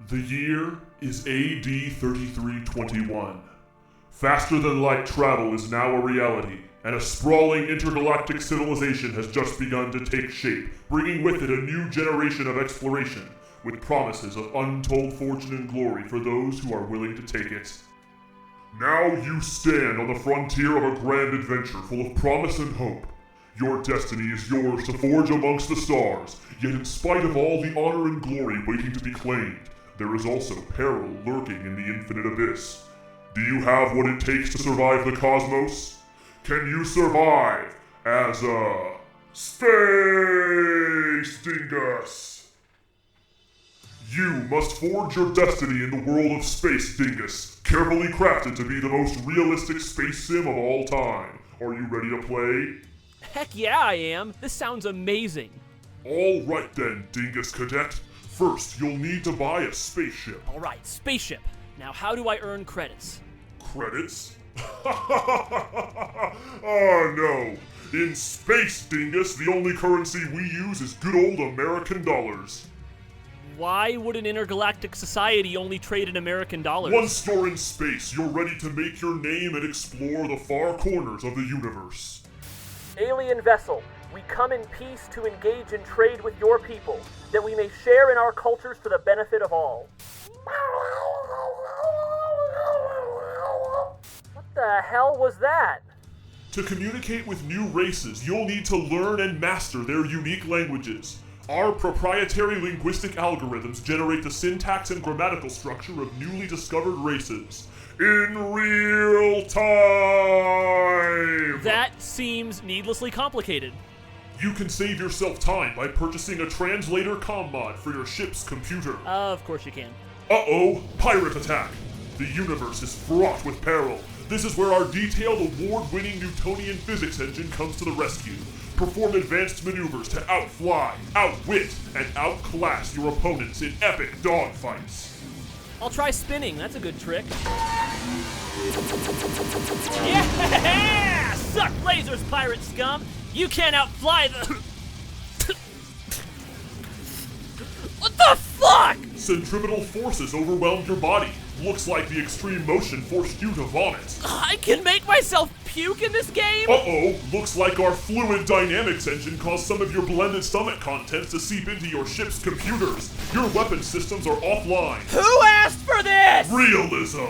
The year is AD 3321. Faster-than-light travel is now a reality, and a sprawling intergalactic civilization has just begun to take shape, bringing with it a new generation of exploration, with promises of untold fortune and glory for those who are willing to take it. Now you stand on the frontier of a grand adventure full of promise and hope. Your destiny is yours to forge amongst the stars, yet in spite of all the honor and glory waiting to be claimed, there is also peril lurking in the infinite abyss. Do you have what it takes to survive the cosmos? Can you survive as a Space Dingus? You must forge your destiny in the world of Space Dingus, carefully crafted to be the most realistic space sim of all time. Are you ready to play? Heck yeah, I am. This sounds amazing. All right then, Dingus Cadet. First, you'll need to buy a spaceship. All right, spaceship. Now, how do I earn credits? Credits? Oh no. In Space Dingus, the only currency we use is good old American dollars. Why would an intergalactic society only trade in American dollars? Once you're in space, you're ready to make your name and explore the far corners of the universe. Alien vessel, we come in peace to engage in trade with your people, that we may share in our cultures for the benefit of all. What the hell was that? To communicate with new races, you'll need to learn and master their unique languages. Our proprietary linguistic algorithms generate the syntax and grammatical structure of newly discovered races. In real time! That seems needlessly complicated. You can save yourself time by purchasing a translator comm mod for your ship's computer. Of course you can. Uh-oh, pirate attack! The universe is fraught with peril. This is where our detailed, award-winning Newtonian physics engine comes to the rescue. Perform advanced maneuvers to outfly, outwit, and outclass your opponents in epic dogfights. I'll try spinning, that's a good trick. Yeah! Suck lasers, pirate scum! You can't outfly the... What the fuck?! Centripetal forces overwhelmed your body. Looks like the extreme motion forced you to vomit. I can make myself puke in this game?! Uh-oh, looks like our fluid dynamics engine caused some of your blended stomach contents to seep into your ship's computers. Your weapon systems are offline. Who asked for this?! Realism!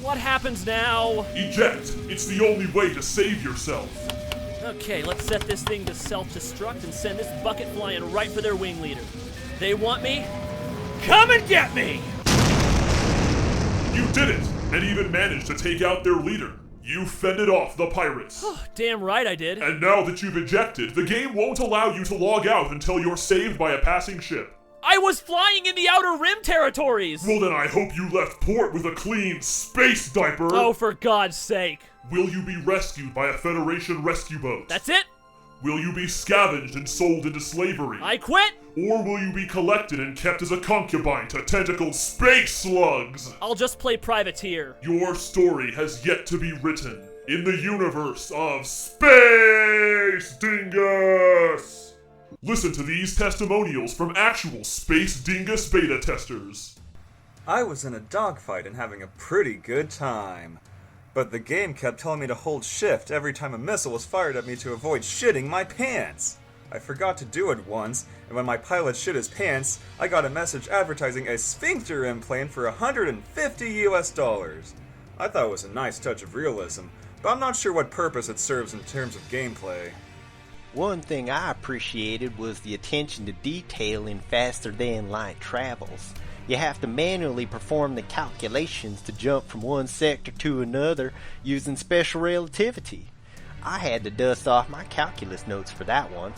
What happens now? Eject. It's the only way to save yourself. Okay, let's set this thing to self-destruct and send this bucket flying right for their wing leader. They want me? Come and get me! You did it, and even managed to take out their leader. You fended off the pirates. Damn right I did. And now that you've ejected, the game won't allow you to log out until you're saved by a passing ship. I was flying in the Outer Rim territories! Well then I hope you left port with a clean space diaper. Oh, for God's sake. Will you be rescued by a Federation rescue boat? That's it? Will you be scavenged and sold into slavery? I quit! Or will you be collected and kept as a concubine to tentacled space slugs? I'll just play privateer. Your story has yet to be written in the universe of Space Dingus! Listen to these testimonials from actual Space Dingus beta testers. I was in a dogfight and having a pretty good time. But the game kept telling me to hold shift every time a missile was fired at me to avoid shitting my pants. I forgot to do it once, and when my pilot shit his pants, I got a message advertising a sphincter implant for $150 US. I thought it was a nice touch of realism, but I'm not sure what purpose it serves in terms of gameplay. One thing I appreciated was the attention to detail in faster-than-light travels. You have to manually perform the calculations to jump from one sector to another using special relativity. I had to dust off my calculus notes for that one.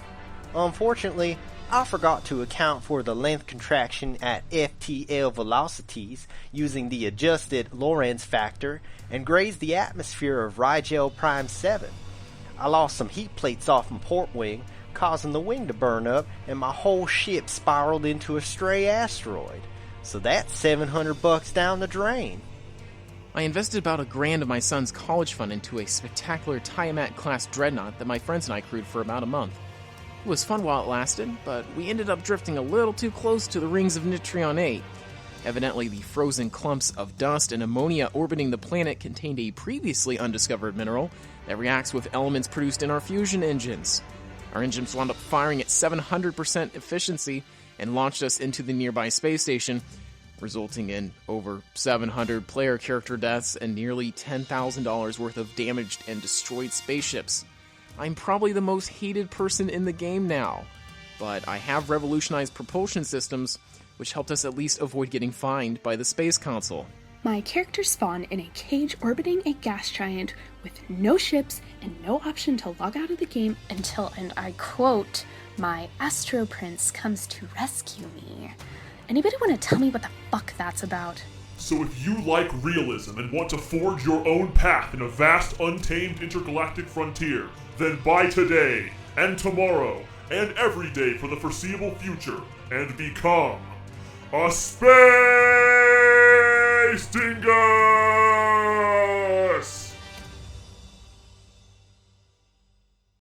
Unfortunately, I forgot to account for the length contraction at FTL velocities using the adjusted Lorentz factor and grazed the atmosphere of Rigel Prime 7. I lost some heat plates off my port wing, causing the wing to burn up, and my whole ship spiraled into a stray asteroid. So that's $700 down the drain. I invested about $1,000 of my son's college fund into a spectacular Tiamat-class dreadnought that my friends and I crewed for about a month. It was fun while it lasted, but we ended up drifting a little too close to the rings of Nitrion 8. Evidently, the frozen clumps of dust and ammonia orbiting the planet contained a previously undiscovered mineral that reacts with elements produced in our fusion engines. Our engines wound up firing at 700% efficiency and launched us into the nearby space station, resulting in over 700 player character deaths and nearly $10,000 worth of damaged and destroyed spaceships. I'm probably the most hated person in the game now, but I have revolutionized propulsion systems, which helped us at least avoid getting fined by the Space Council. My character spawned in a cage orbiting a gas giant with no ships and no option to log out of the game until, and I quote, my Astro Prince comes to rescue me. Anybody want to tell me what the fuck that's about? So if you like realism and want to forge your own path in a vast, untamed intergalactic frontier, then buy today, and tomorrow, and every day for the foreseeable future, and become a Space Dingus!